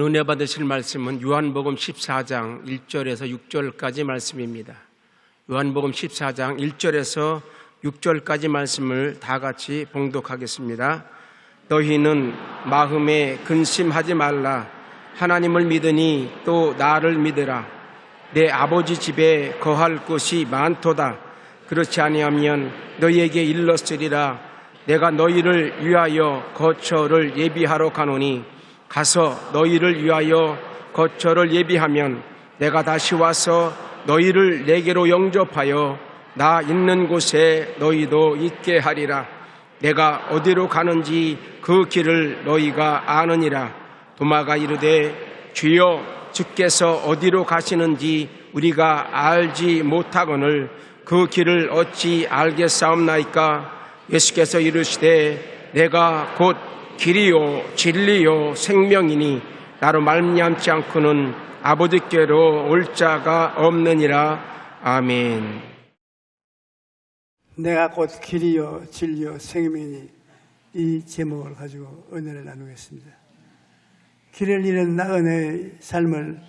은혜 받으실 말씀은 요한복음 14장 1절에서 6절까지 말씀입니다. 요한복음 14장 1절에서 6절까지 말씀을 다 같이 봉독하겠습니다. 너희는 마음에 근심하지 말라. 하나님을 믿으니 또 나를 믿으라. 내 아버지 집에 거할 곳이 많도다. 그렇지 아니하면 너희에게 일렀으리라. 내가 너희를 위하여 거처를 예비하러 가노니 가서 너희를 위하여 거처를 예비하면 내가 다시 와서 너희를 내게로 영접하여 나 있는 곳에 너희도 있게 하리라. 내가 어디로 가는지 그 길을 너희가 아느니라. 도마가 이르되 주여 주께서 어디로 가시는지 우리가 알지 못하거늘 그 길을 어찌 알겠사옵나이까. 예수께서 이르시되 내가 곧 길이요 진리요 생명이니 나로 말미암지 않고는 아버지께로 올 자가 없느니라. 아멘. 내가 곧 길이요 진리요 생명이니 이 제목을 가지고 은혜를 나누겠습니다. 길을 잃은 나그네의 삶을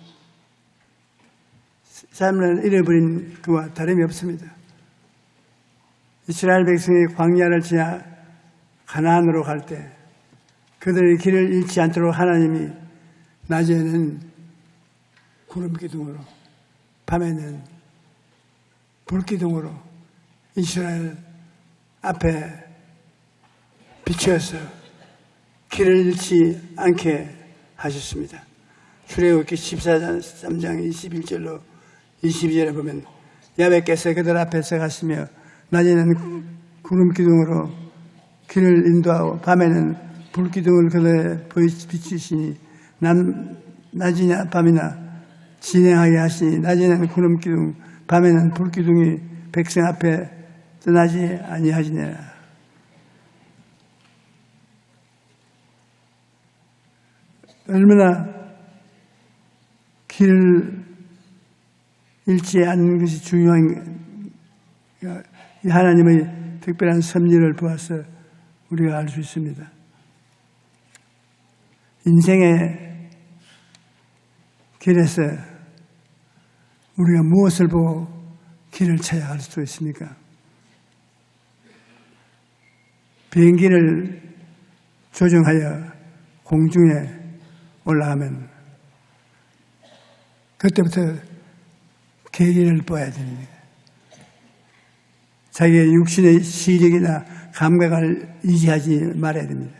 잃어버린 그와 다름이 없습니다. 이스라엘 백성이 광야를 지나 가나안으로 갈 때 그들의 길을 잃지 않도록 하나님이 낮에는 구름 기둥으로 밤에는 불 기둥으로 이스라엘 앞에 비추어서 길을 잃지 않게 하셨습니다. 출애굽기 13장 21절로 22절에 보면 야훼께서 그들 앞에서 가시며 낮에는 구름 기둥으로 길을 인도하고 밤에는 불 기둥을 그들에 비추시니 낮이나 밤이나 진행하게 하시니 낮에는 구름 기둥 밤에는 불 기둥이 백성 앞에 떠나지 아니하시니라. 얼마나 길을 잃지 않는 것이 중요한 이 하나님의 특별한 섭리를 보아서 우리가 알 수 있습니다. 인생의 길에서 우리가 무엇을 보고 길을 찾아갈 수 있습니까? 비행기를 조종하여 공중에 올라가면 그때부터 계기를 봐야 됩니다. 자기의 육신의 시력이나 감각을 의지하지 말아야 됩니다.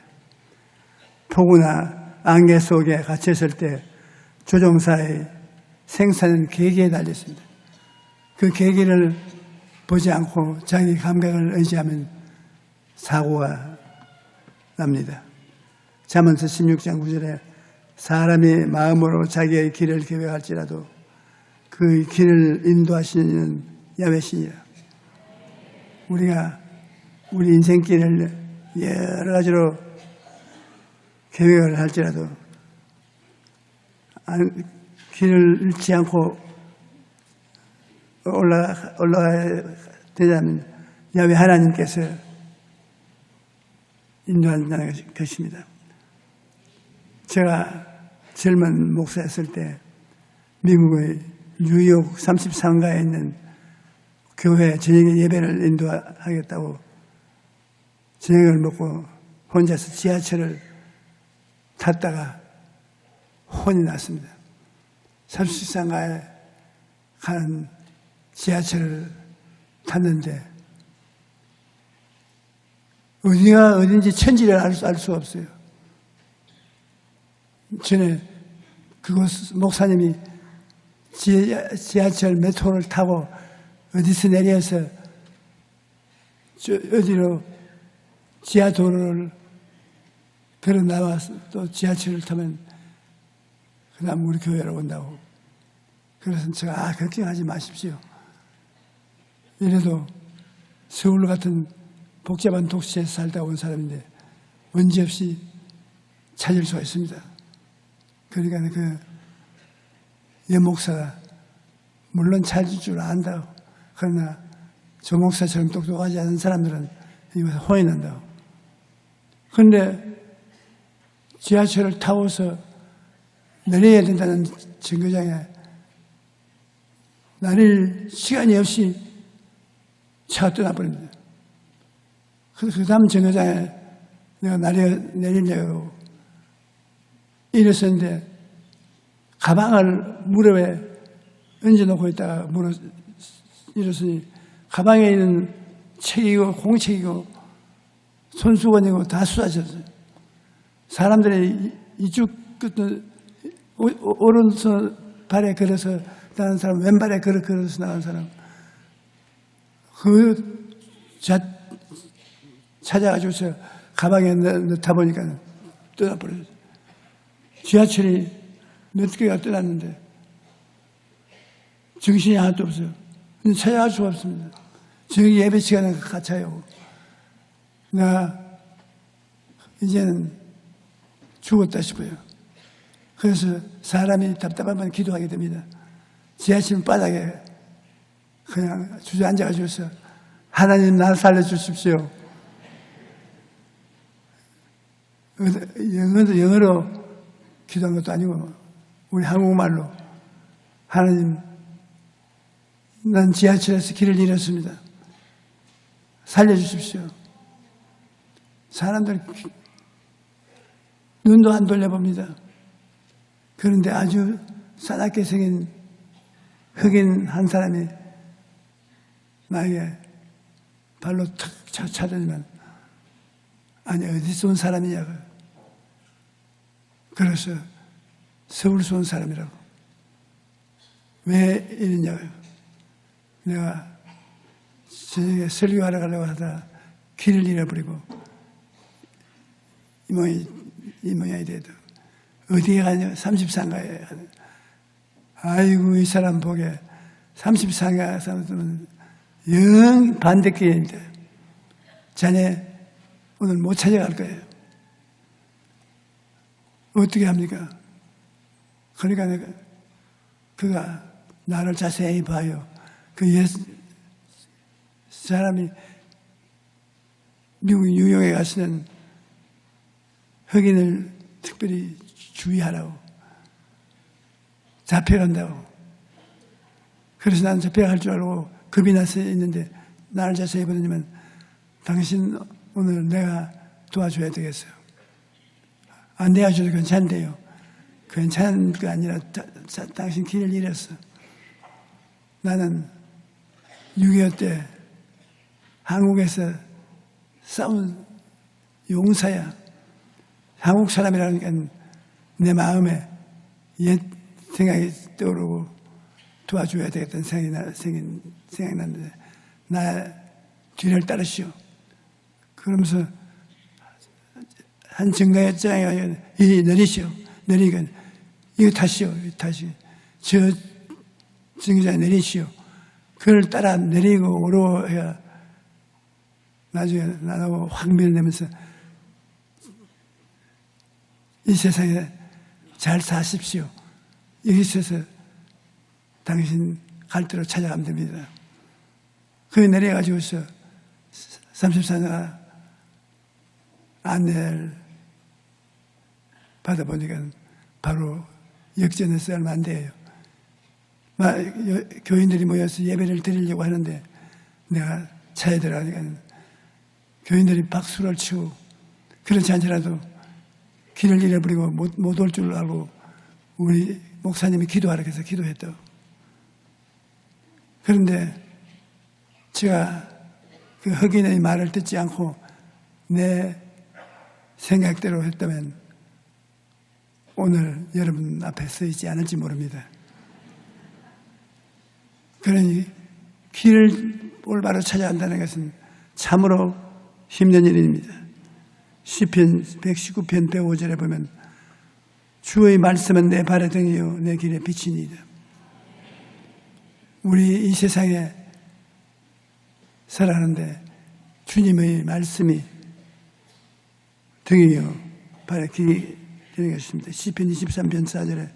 폭우나 안개 속에 갇혔을 때 조종사의 생사는 계기에 달렸습니다. 그 계기를 보지 않고 자기 감각을 의지하면 사고가 납니다. 잠언서 16장 9절에 사람이 마음으로 자기의 길을 계획할지라도 그 길을 인도하시는 야훼시니라. 우리가 우리 인생길을 여러 가지로 계획을 할지라도 길을 잃지 않고 올라가야 되자면 야훼 하나님께서 인도한다는 것입니다. 제가 젊은 목사였을 때 미국의 뉴욕 33가에 있는 교회 저녁에 예배를 인도하겠다고 저녁을 먹고 혼자서 지하철을 탔다가 혼이 났습니다. 33가에 가는 지하철을 탔는데 어디가 어딘지 천지를 알 수 없어요. 전에 그곳 목사님이 지하철 메트로를 타고 어디서 내려서 어디로 지하도로를 걸어 나와서 또 지하철을 타면 그 다음 우리 교회로 온다고. 그래서 제가 걱정하지 마십시오. 이래도 서울 같은 복잡한 도시에 살다 온 사람인데 문제없이 찾을 수가 있습니다. 그러니까 그 여목사가 물론 찾을 줄 안다고. 그러나 조 목사처럼 똑똑하지 않은 사람들은 이것에 혼이 난다고. 그런데 지하철을 타고서 내려야 된다는 정거장에 내릴 시간이 없이 차가 떠나버립니다. 그 다음 정거장에 내가 내리려고 일어섰는데 가방을 무릎에 얹어놓고 있다가 일어서니 가방에 있는 책이고 공책이고 손수건이고 다 쏟아졌어요. 사람들이 이쪽 끝 오른손 발에 걸어서 나가는 사람, 왼발에 걸어서 나가는 사람, 찾아가지고서 가방에 넣다 보니까 떠나버렸어요. 지하철이 몇 개가 떠났는데 정신이 하나도 없어요. 찾아갈 수가 없습니다. 저기 예배 시간에 갇혀요. 내가 이제는 죽었다 싶어요. 그래서 사람이 답답하면 기도하게 됩니다. 지하철 바닥에 그냥 주저앉아가지고서 하나님 나 살려주십시오. 영어로 기도한 것도 아니고 우리 한국말로 하나님 난 지하철에서 길을 잃었습니다. 살려주십시오. 사람들 눈도 안 돌려봅니다. 그런데 아주 싸납게 생긴 흑인 한 사람이 나에게 발로 탁 차더니만 아니 어디서 온 사람이냐고. 그래서 서울에서 온 사람이라고. 왜 이러냐고요. 내가 저녁에 설교하러 가려고 하다 길을 잃어버리고 이 모양이 돼도 어디에 가냐 33가에 가냐. 아이고 이 사람 보게 33가 사람들은 영 반대길인데 자네 오늘 못 찾아갈 거예요. 어떻게 합니까? 그러니까 내가 그가 나를 자세히 봐요. 그 사람이 미국 뉴욕에 가시는 흑인을 특별히 주의하라고 잡혀간다고. 그래서 나는 잡혀갈 줄 알고 겁이 나서 있는데 나를 자세히 보더니만 당신 오늘 내가 도와줘야 되겠어요. 안 도와줘도 괜찮대요. 괜찮은 게 아니라 당신 길을 잃었어. 나는 6.25 때 한국에서 싸운 용사야. 한국 사람이라는 게 내 마음에 옛 생각이 떠오르고 도와줘야 되겠다는 생각이 났는데 나 뒤를 따르시오. 그러면서 한 정강장에 이리 내리시오. 내리니까 이거 타시오. 이거 타시오. 저 정강장에 내리시오. 그걸 따라 내리고 오르어야 나중에 나하고 확 밀어내면서 이 세상에 잘 사십시오. 여기 있어서 당신 갈 대로 찾아가면 됩니다. 거기 내려가지고서 34가 안내를 받아보니까 바로 역전해서 얼마 안 돼요. 교인들이 모여서 예배를 드리려고 하는데 내가 차에 들어가니까 교인들이 박수를 치고 그렇지 않더라도 길을 잃어버리고 못 올 줄 알고 우리 목사님이 기도하라 해서 기도했다고. 그런데 제가 그 흑인의 말을 듣지 않고 내 생각대로 했다면 오늘 여러분 앞에 서 있지 않을지 모릅니다. 그러니 길을 올바로 찾아간다는 것은 참으로 힘든 일입니다. 시편 119편 105절에 보면 주의 말씀은 내 발의 등이요 내 길의 빛이니이다. 우리 이 세상에 살아가는데 주님의 말씀이 등이요 발의 길이 되는 것입니다. 시편 23편 4절에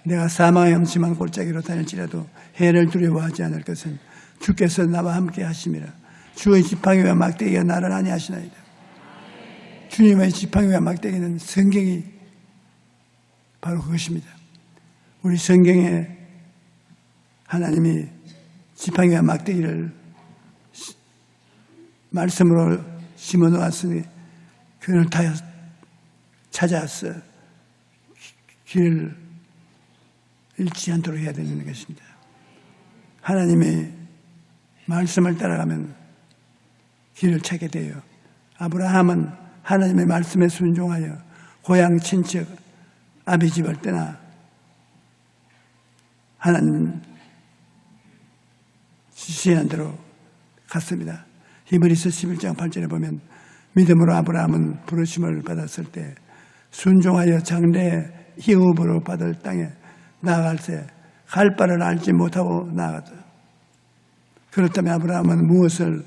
내가 사망의 엄침한 골짜기로 다닐지라도 해를 두려워하지 않을 것은 주께서 나와 함께 하심이라. 주의 지팡이와 막대기가 나를 안위하시나이다. 주님의 지팡이와 막대기는 성경이 바로 그것입니다. 우리 성경에 하나님이 지팡이와 막대기를 말씀으로 심어 놓았으니 그를 다 찾아서 길을 잃지 않도록 해야 되는 것입니다. 하나님의 말씀을 따라가면 길을 찾게 돼요. 아브라함은 하나님의 말씀에 순종하여 고향 친척 아비 집을 떠나 하나님 지시한 대로 갔습니다. 히브리서 11장 8절에 보면 믿음으로 아브라함은 부르심을 받았을 때 순종하여 장래 희업으로 받을 땅에 나아갈 때 갈 바를 알지 못하고 나아갔다. 그렇다면 아브라함은 무엇을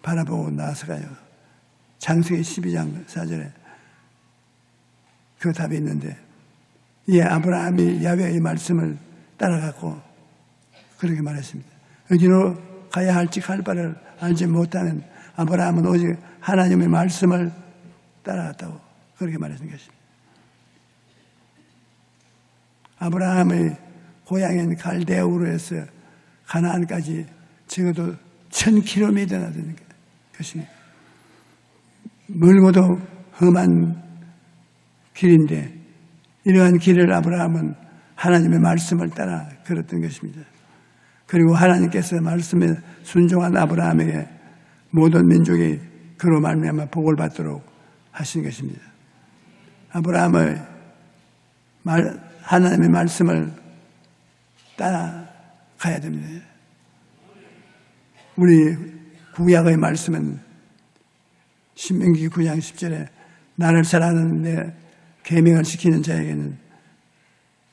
바라보고 나서가요? 창세기 12장 4절에 그 답이 있는데, 이 아브라함이 야훼의 말씀을 따라갔고 그렇게 말했습니다. 어디로 가야 할지 갈 바를 알지 못하는 아브라함은 오직 하나님의 말씀을 따라갔다고 그렇게 말했는 것입니다. 아브라함의 고향인 갈대아 우르에서 가나안까지 적어도 1000km나 되는 것입니다. 멀고도 험한 길인데 이러한 길을 아브라함은 하나님의 말씀을 따라 걸었던 것입니다. 그리고 하나님께서 말씀에 순종한 아브라함에게 모든 민족이 그로 말미암아 복을 받도록 하신 것입니다. 아브라함의 하나님의 말씀을 따라가야 됩니다. 우리 구약의 말씀은 신명기 9장 10절에 나를 사랑하는 내 계명을 지키는 자에게는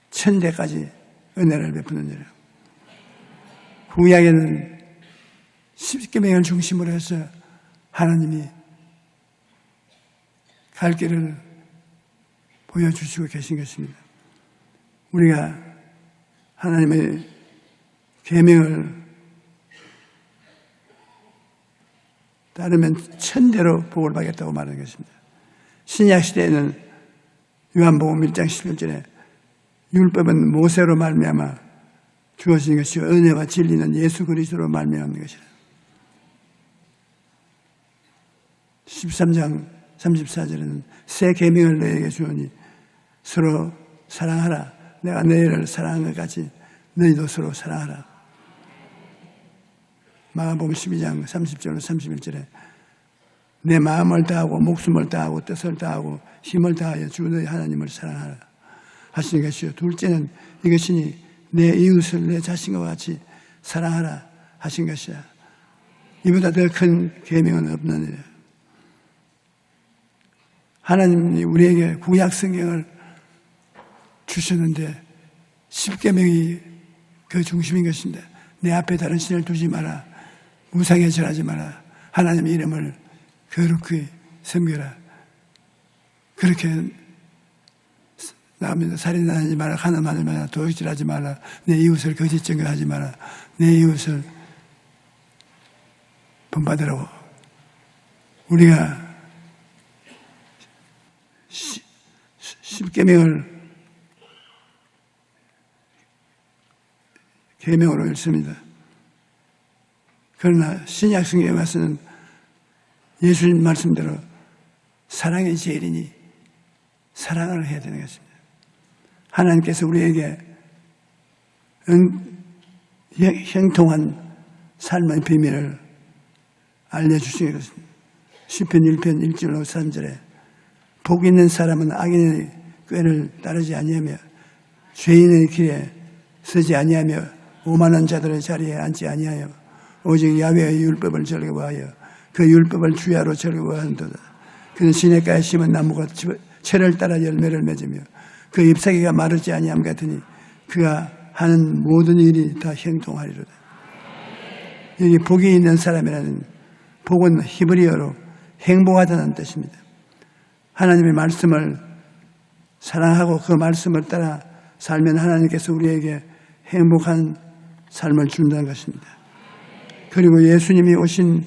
천대까지 은혜를 베푸느니라. 구약에는 10계명을 중심으로 해서 하나님이 갈 길을 보여주시고 계신 것입니다. 우리가 하나님의 계명을 따르면 천대로 복을 받겠다고 말하는 것입니다. 신약 시대에는 요한복음 1장 11절에 율법은 모세로 말미암아 주어진 것이요 은혜와 진리는 예수 그리스도로 말미암는 것이라. 13장 34절에는 새 계명을 너희에게 주오니 서로 사랑하라. 내가 너희를 사랑한 것 같이 너희도 서로 사랑하라. 마가복음 12장 30절로 31절에 내 마음을 다하고 목숨을 다하고 뜻을 다하고 힘을 다하여 주 너희 하나님을 사랑하라 하시는 것이요. 둘째는 이것이니 내 이웃을 내 자신과 같이 사랑하라 하신 것이야. 이보다 더 큰 계명은 없느니라. 하나님이 우리에게 구약 성경을 주셨는데 10계명이 그 중심인 것입니다. 내 앞에 다른 신을 두지 마라. 우상에 절하지 마라. 하나님의 이름을 거룩히 섬겨라. 그렇게 나옵니다. 살인하지 마라. 간음하지 마라. 도둑질하지 마라. 내 이웃을 거짓 증거하지 마라. 내 이웃을 본받으라고. 우리가 10계명을 계명으로 읽습니다. 그러나 신약 성경에 와서는 예수님 말씀대로 사랑이 제일이니 사랑을 해야 되는 것입니다. 하나님께서 우리에게 형통한 삶의 비밀을 알려주신 것입니다. 시편 1편 1절로 3절에 복 있는 사람은 악인의 꾀를 따르지 아니하며 죄인의 길에 서지 아니하며 오만한 자들의 자리에 앉지 아니하여 오직 야훼의 율법을 즐거워하여 그 율법을 주야로 즐거워한도다. 그는 시냇가에 심은 나무가 철을 따라 열매를 맺으며 그 잎사귀가 마르지 아니함 같으니 그가 하는 모든 일이 다 형통하리로다. 여기 복이 있는 사람이라는 복은 히브리어로 행복하다는 뜻입니다. 하나님의 말씀을 사랑하고 그 말씀을 따라 살면 하나님께서 우리에게 행복한 삶을 준다는 것입니다. 그리고 예수님이 오신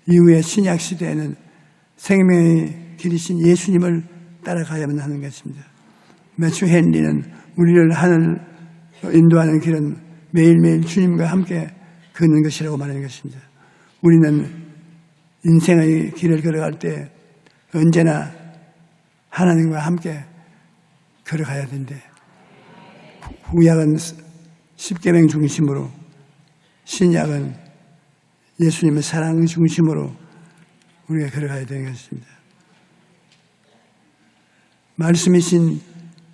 이후에 신약 시대에는 생명의 길이신 예수님을 따라가야만 하는 것입니다. 매튜 헨리는 우리를 하늘 인도하는 길은 매일매일 주님과 함께 걷는 것이라고 말하는 것입니다. 우리는 인생의 길을 걸어갈 때 언제나 하나님과 함께 걸어가야 되는데, 구약은 십계명 중심으로, 신약은 예수님의 사랑 중심으로 우리가 걸어가야 되는 것입니다. 말씀이신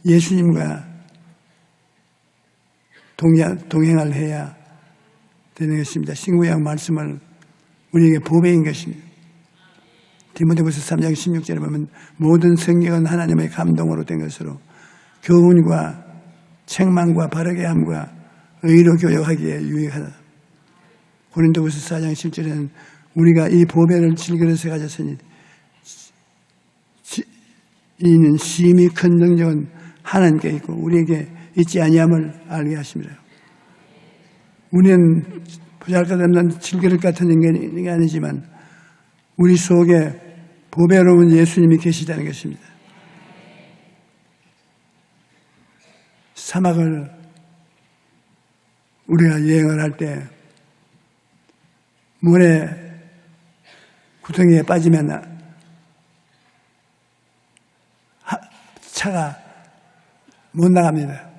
예수님과 동행을 해야 되는 것입니다. 신구약 말씀을 우리에게 보배인 것입니다. 디모데후서 3장 16절에 보면 모든 성경은 하나님의 감동으로 된 것으로 교훈과 책망과 바르게 함과 의로 교육하기에 유익하다. 고린도후서 4장 10절에는 우리가 이 보배를 질그릇에 가졌으니 이는 심히 큰 능력은 하나님께 있고 우리에게 있지 아니함을 알게 하십니다. 우리는 보잘것없는 질그릇 같은 인간이 아니지만 우리 속에 보배로운 예수님이 계시다는 것입니다. 사막을 우리가 여행을 할 때 모래 구덩이에 빠지면 차가 못 나갑니다.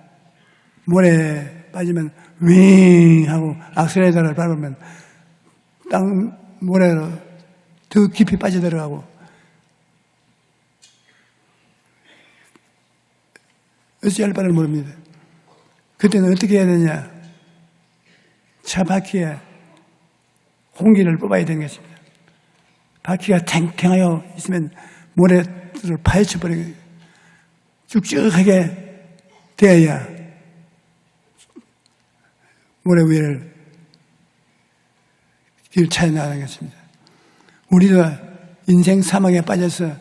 모래에 빠지면 윙 하고 악셀레이터를 밟으면 땅 모래로 더 깊이 빠져들어가고 어찌할 바를 모릅니다. 그때는 어떻게 해야 되냐? 차 바퀴에 공기를 뽑아야 되는 것입니다. 바퀴가 탱탱하여 있으면 모래를 파헤쳐버리고 쭉쭉하게 되어야 모래 위를 길 차에 나가는 것입니다. 우리도 인생 사막에 빠져서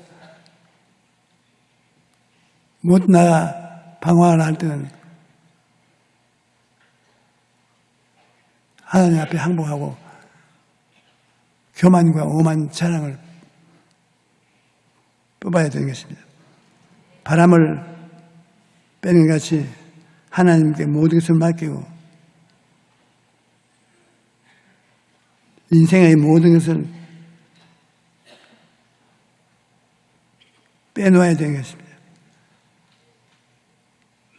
못 나가 방황을 할 때는 하나님 앞에 항복하고 교만과 오만 자랑을 뽑아야 되는 것입니다. 바람을 빼는 같이 하나님께 모든 것을 맡기고 인생의 모든 것을 빼놓아야 되는 것입니다.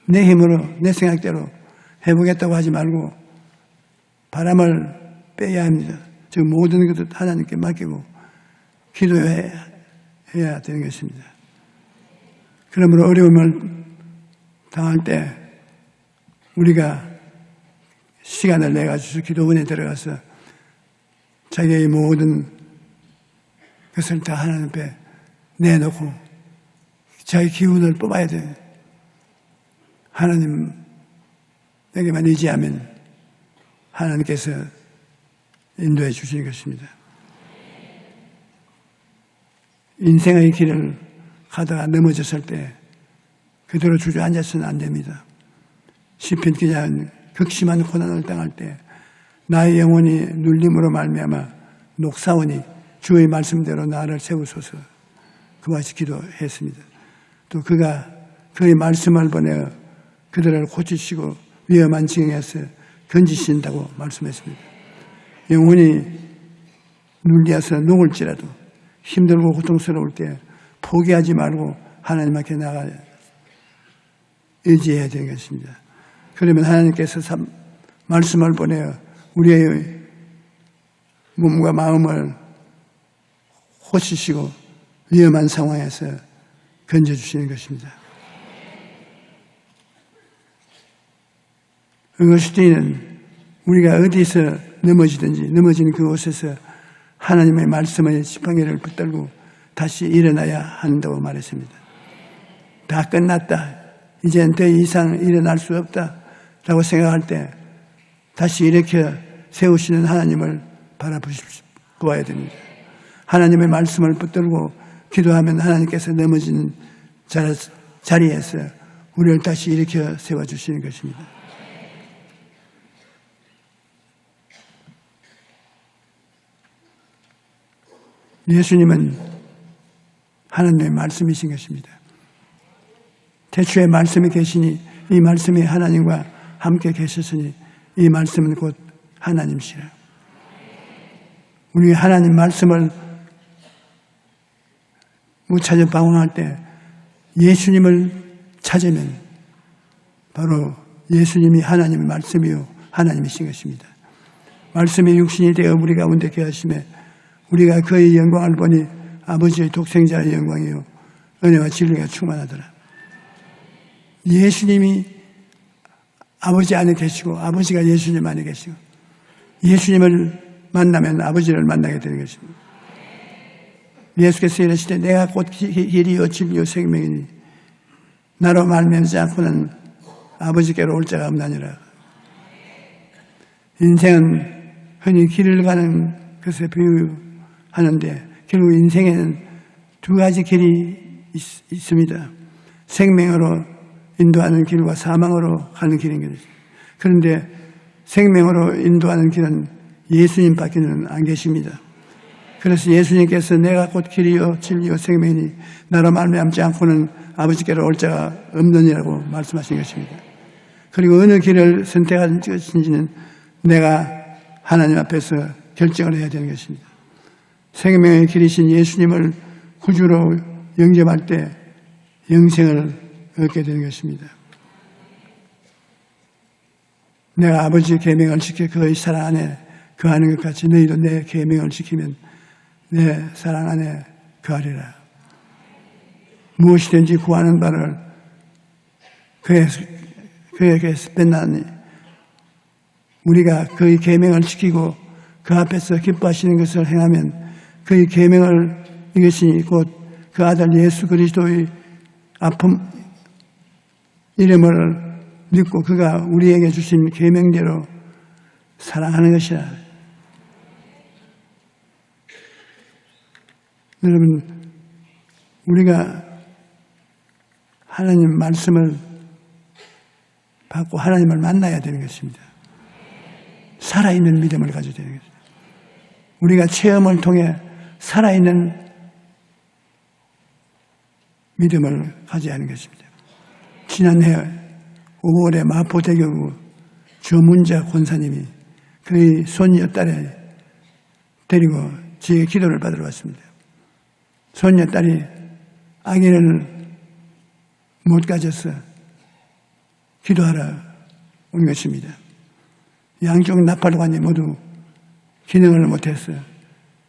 내 힘으로 내 생각대로 해보겠다고 하지 말고 바람을 빼야 합니다. 즉 모든 것을 하나님께 맡기고 기도해야 되는 것입니다. 그러므로 어려움을 당할 때 우리가 시간을 내가지고 기도원에 들어가서 자기의 모든 것을 다 하나님 앞에 내놓고 자기 기운을 뽑아야 돼요. 하나님에게만 의지하면 하나님께서 인도해 주시는 것입니다. 인생의 길을 가다가 넘어졌을 때 그대로 주저앉아서는 안 됩니다. 시편 기자는 극심한 고난을 당할 때 나의 영혼이 눌림으로 말미암아 녹사오니 주의 말씀대로 나를 세우소서 그와 같이 기도했습니다. 또 그가 그의 말씀을 보내어 그들을 고치시고 위험한 지경에서 건지신다고 말씀했습니다. 영혼이 눌려서 녹을지라도 힘들고 고통스러울 때 포기하지 말고 하나님 앞에 나가 의지해야 되는 것입니다. 그러면 하나님께서 말씀을 보내어 우리의 몸과 마음을 고치시고 위험한 상황에서 건져주시는 것입니다. 응어슈틴은 우리가 어디서 넘어지든지 넘어지는 그곳에서 하나님의 말씀의 지팡이를 붙들고 다시 일어나야 한다고 말했습니다. 다 끝났다. 이젠 더 이상 일어날 수 없다. 라고 생각할 때 다시 일으켜 세우시는 하나님을 바라보아야 됩니다. 하나님의 말씀을 붙들고 기도하면 하나님께서 넘어진 자리에서 우리를 다시 일으켜 세워주시는 것입니다. 예수님은 하나님의 말씀이신 것입니다. 태초에 말씀이 계시니 이 말씀이 하나님과 함께 계셨으니 이 말씀은 곧 하나님이시라. 우리 하나님 말씀을 못 찾아 방황할 때 예수님을 찾으면 바로 예수님이 하나님의 말씀이요 하나님이신 것입니다. 말씀이 육신이 되어 우리 가운데 계하심에 우리가 그의 영광을 보니 아버지의 독생자의 영광이요 은혜와 진리가 충만하더라. 예수님이 아버지 안에 계시고 아버지가 예수님 안에 계시고 예수님을 만나면 아버지를 만나게 되는 것입니다. 예수께서 이르시되 내가 곧 길이요 진리요 생명이니 나로 말미암지 않고는 아버지께로 올 자가 없나니라. 인생은 흔히 길을 가는 것에 비유하는데 결국 인생에는 두 가지 길이 있습니다. 생명으로 인도하는 길과 사망으로 가는 길인 것입니다. 그런데 생명으로 인도하는 길은 예수님밖에는 안 계십니다. 그래서 예수님께서 내가 곧 길이요 진리요 생명이니 나로 말미암지 않고는 아버지께로 올 자가 없느니라고 말씀하신 것입니다. 그리고 어느 길을 선택할 것인지는 내가 하나님 앞에서 결정을 해야 되는 것입니다. 생명의 길이신 예수님을 구주로 영접할 때 영생을 얻게 되는 것입니다. 내가 아버지의 계명을 지켜 그의 사랑 안에 거하는 것 같이 너희도 내 계명을 지키면 내 사랑 안에 거하리라. 무엇이든지 구하는 바를 그에게서 뺏나니 우리가 그의 계명을 지키고 그 앞에서 기뻐하시는 것을 행하면 그의 계명을 이것이 곧 그 아들 예수 그리스도의 아픔 이름을 믿고 그가 우리에게 주신 계명대로 사랑하는 것이라. 여러분, 우리가 하나님 말씀을 받고 하나님을 만나야 되는 것입니다. 살아있는 믿음을 가져야 되는 것입니다. 우리가 체험을 통해 살아있는 믿음을 가져야 하는 것입니다. 지난해 5월에 마포대교구 조문자 권사님이 그의 손녀딸을 데리고 제 기도를 받으러 왔습니다. 손녀딸이 아기를 못 가져서 기도하러 온 것입니다. 양쪽 나팔관이 모두 기능을 못해서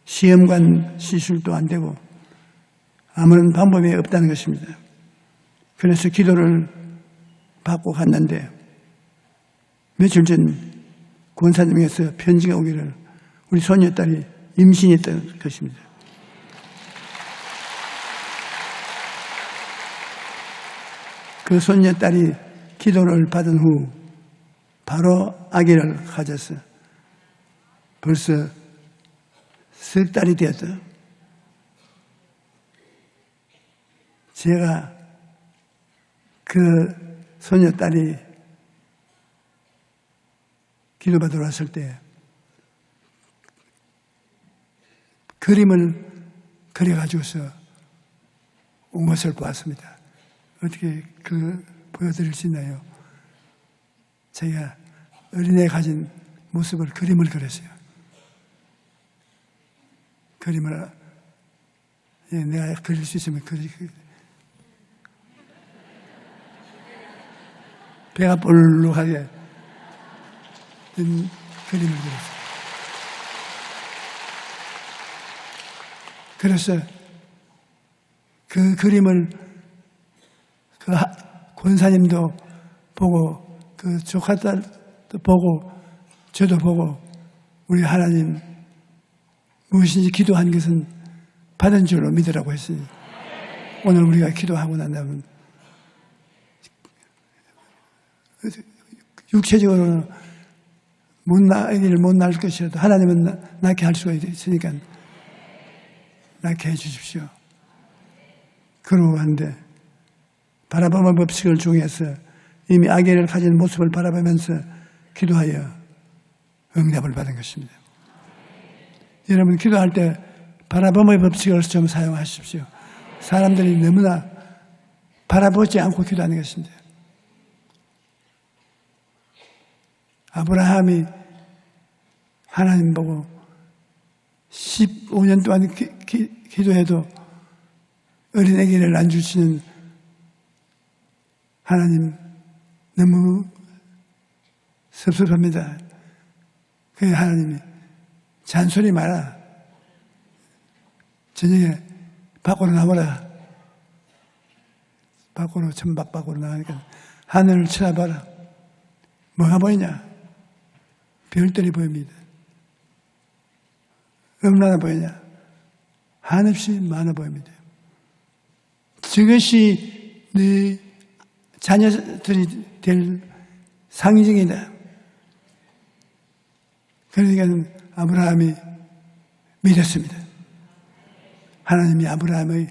시험관 시술도 안 되고 아무런 방법이 없다는 것입니다. 그래서 기도를 받고 갔는데 며칠 전 권사님에게서 편지가 오기를 우리 손녀딸이 임신했다는 것입니다. 그 손녀딸이 기도를 받은 후 바로 아기를 가져서 벌써 석 달이 되었다. 제가 그 손녀딸이 기도받으러 왔을 때 그림을 그려가지고서 온 것을 보았습니다. 어떻게 보여드릴 수 있나요? 제가 어린애 가진 모습을 그림을 그렸어요. 그림을 내가 그릴 수 있으면 배가 볼록하게 된 그림을 그렸어요. 그래서 그 그림을 그 권사님도 보고 그 조카딸도 보고 저도 보고 우리 하나님 무엇인지 기도한 것은 받은 줄로 믿으라고 했으니 오늘 우리가 기도하고 난다면 육체적으로는 아기를 못 낳을 것이라도 하나님은 낳게 할 수가 있으니까 낳게 해 주십시오. 그러고 한데 바라보는 법칙을 중에서 이미 아기를 가진 모습을 바라보면서 기도하여 응답을 받은 것입니다. 여러분 기도할 때 바라봄의 법칙을 좀 사용하십시오. 사람들이 너무나 바라보지 않고 기도하는 것입니다. 아브라함이 하나님 보고 15년 동안 기도해도 어린 아기를 안 주시는 하나님 너무 섭섭합니다. 그 하나님이 잔소리 마라. 저녁에 밖으로 나와라. 밖으로 천박 밖으로 나가니까 하늘을 쳐다봐라. 뭐가 보이냐? 별들이 보입니다. 얼마나 보이냐? 한없이 많아 보입니다. 저것이 네 자녀들이 될 상징이다. 그러니까 아브라함이 믿었습니다. 하나님이 아브라함의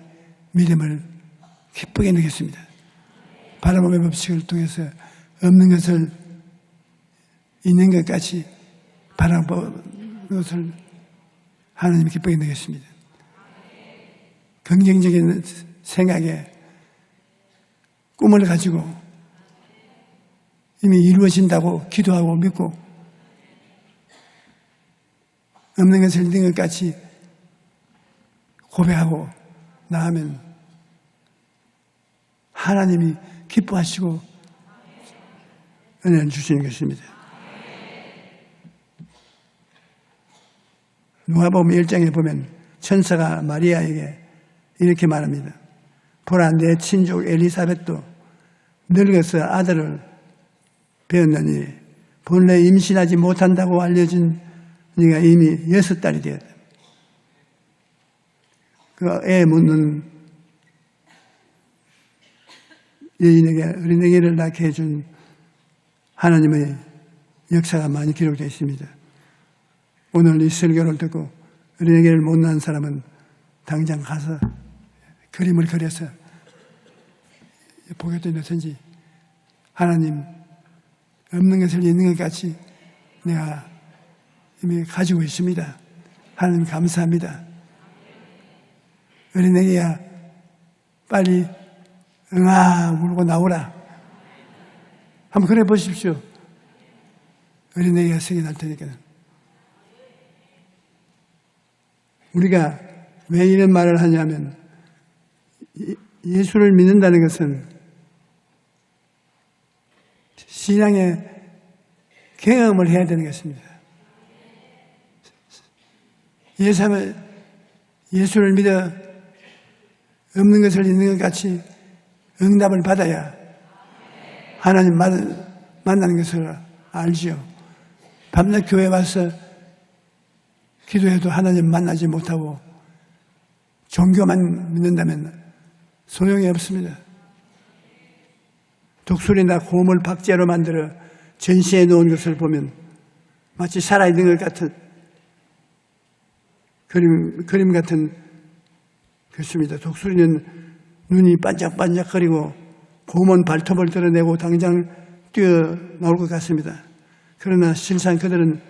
믿음을 기쁘게 느꼈습니다. 바라봄의 법칙을 통해서 없는 것을 있는 것 같이 바라보는 것을 하나님이 기쁘게 느꼈습니다. 긍정적인 생각에 꿈을 가지고 이미 이루어진다고 기도하고 믿고 없는 것을 있는 것 같이 고백하고 나가면 하나님이 기뻐하시고 은혜를 주시는 것입니다. 누가복음 1장에 보면 천사가 마리아에게 이렇게 말합니다. 보라, 내 친족 엘리사벳도 늙어서 아들을 배웠느니 본래 임신하지 못한다고 알려진 네가 이미 6달이 되었다. 그 애 묻는 여인에게 어린애기를 낳게 해준 하나님의 역사가 많이 기록되어 있습니다. 오늘 이 설교를 듣고 어린애기를 못 낳은 사람은 당장 가서 그림을 그려서 보겠다 넣든지 하나님 없는 것을 있는 것 같이 내가 이미 가지고 있습니다. 하나님 감사합니다. 어린애기야 빨리 응아 울고 나오라. 한번 그래 보십시오. 어린애기가 생이 날 테니까. 우리가 왜 이런 말을 하냐면 예수를 믿는다는 것은 신앙의 경험을 해야 되는 것입니다. 예수를 믿어 없는 것을 있는 것 같이 응답을 받아야 하나님 만나는 것을 알지요. 밤낮 교회 와서 기도해도 하나님 만나지 못하고 종교만 믿는다면 소용이 없습니다. 독수리나 곰을 박제로 만들어 전시해 놓은 것을 보면 마치 살아있는 것 같은 그림 같은 것입니다. 독수리는 눈이 반짝반짝거리고 곰은 발톱을 드러내고 당장 뛰어나올 것 같습니다. 그러나 실상 그들은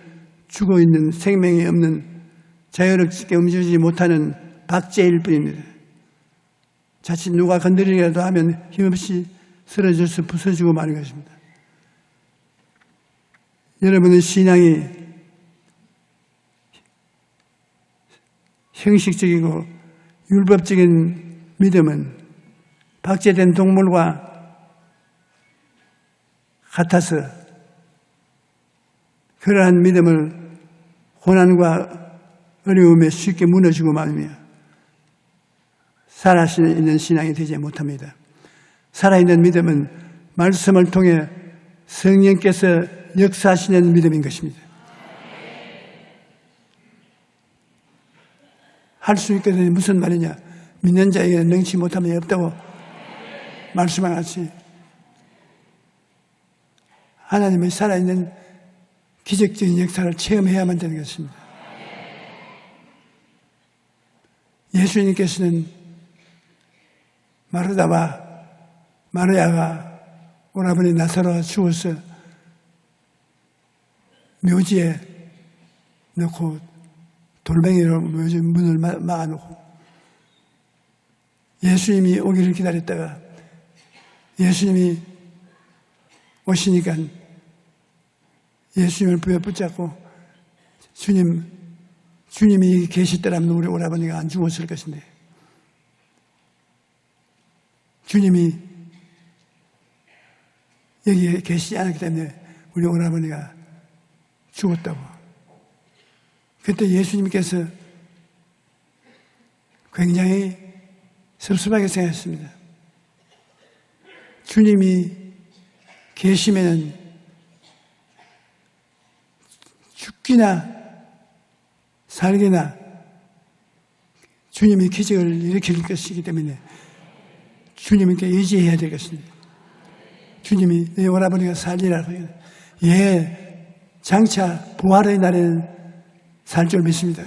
죽어있는 생명이 없는 자유롭게 움직이지 못하는 박제일 뿐입니다. 자칫 누가 건드리기라도 하면 힘없이 쓰러져서 부서지고 마는 것입니다. 여러분의 신앙이 형식적이고 율법적인 믿음은 박제된 동물과 같아서 그러한 믿음을 고난과 어려움에 쉽게 무너지고 말며 살아있는 신앙이 되지 못합니다. 살아있는 믿음은 말씀을 통해 성령께서 역사하시는 믿음인 것입니다. 할 수 있거든요. 무슨 말이냐? 믿는 자에게는 능치 못함이 없다고 말씀한 같이 하나님의 살아있는 기적적인 역사를 체험해야만 되는 것입니다. 예수님께서는 마르야가 오라버니 나사로가 죽어서 묘지에 넣고 돌멩이로 묘지 문을 막아놓고 예수님이 오기를 기다렸다가 예수님이 오시니까 예수님을 부여 붙잡고 주님이 계시더라면 우리 오라버니가 안 죽었을 것인데, 주님이 여기에 계시지 않았기 때문에 우리 오라버니가 죽었다고. 그때 예수님께서 굉장히 섭섭하게 생각했습니다. 주님이 계시면 죽기나 살기나 주님이 기적을 일으킬 것이기 때문에 주님께 의지해야 될 것입니다. 주님이 내 오라버니가 살리라. 장차 부활의 날에는 살 줄 믿습니다.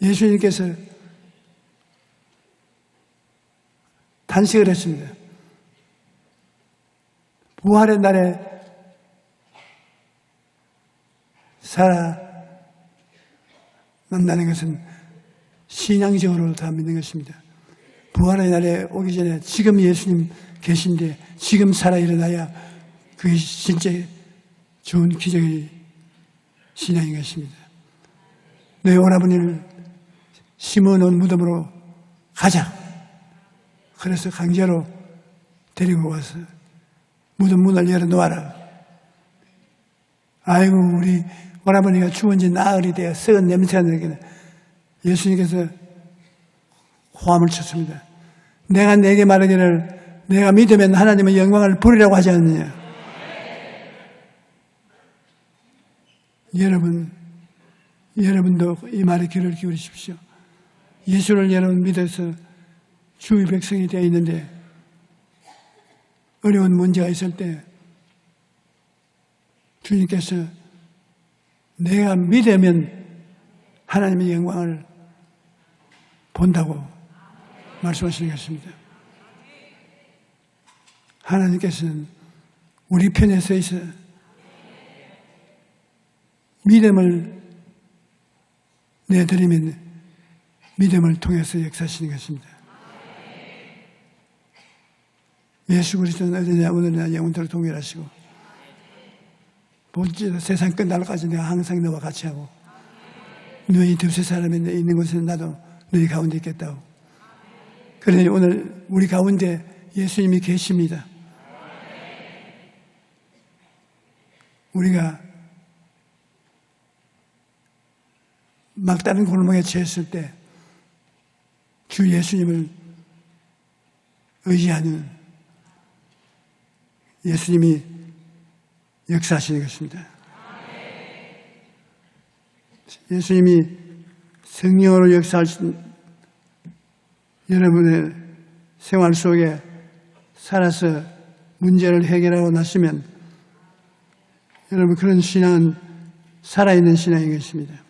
예수님께서 단식을 했습니다. 부활의 날에 살아난다는 것은 신앙적으로 다 믿는 것입니다. 부활의 날에 오기 전에 지금 예수님 계신데 지금 살아 일어나야 그게 진짜 좋은 기적의 신앙인 것입니다. 내 오라버니를 심어놓은 무덤으로 가자. 그래서 강제로 데리고 와서 무덤 문을 열어놓아라. 아이고, 우리 오라버니가 죽은 지 나흘이 되어 썩은 냄새가 나게 예수님께서 호함을 쳤습니다. 내가 내게 말하기를 내가 믿으면 하나님의 영광을 보리라고 하지 않느냐. 여러분도 이 말에 귀를 기울이십시오. 예수를 여러분 믿어서 주의 백성이 되어 있는데 어려운 문제가 있을 때 주님께서 내가 믿으면 하나님의 영광을 본다고 말씀하시는 것입니다. 하나님께서는 우리 편에 서 있어 믿음을 내드리면 믿음을 통해서 역사하시는 것입니다. 예수 그리스도는 어디냐 오늘이나 영원토록 동일하시고 본질 세상 끝날까지 내가 항상 너와 같이 하고 너희 두세 사람이 있는 곳에는 나도 너희 가운데 있겠다고. 그러니 오늘 우리 가운데 예수님이 계십니다. 우리가 막다른 골목에 처했을 때 주 예수님을 의지하는 예수님이 역사하시는 것입니다. 예수님이 성령으로 역사하신 여러분의 생활 속에 살아서 문제를 해결하고 나시면 여러분 그런 신앙은 살아있는 신앙인 것입니다.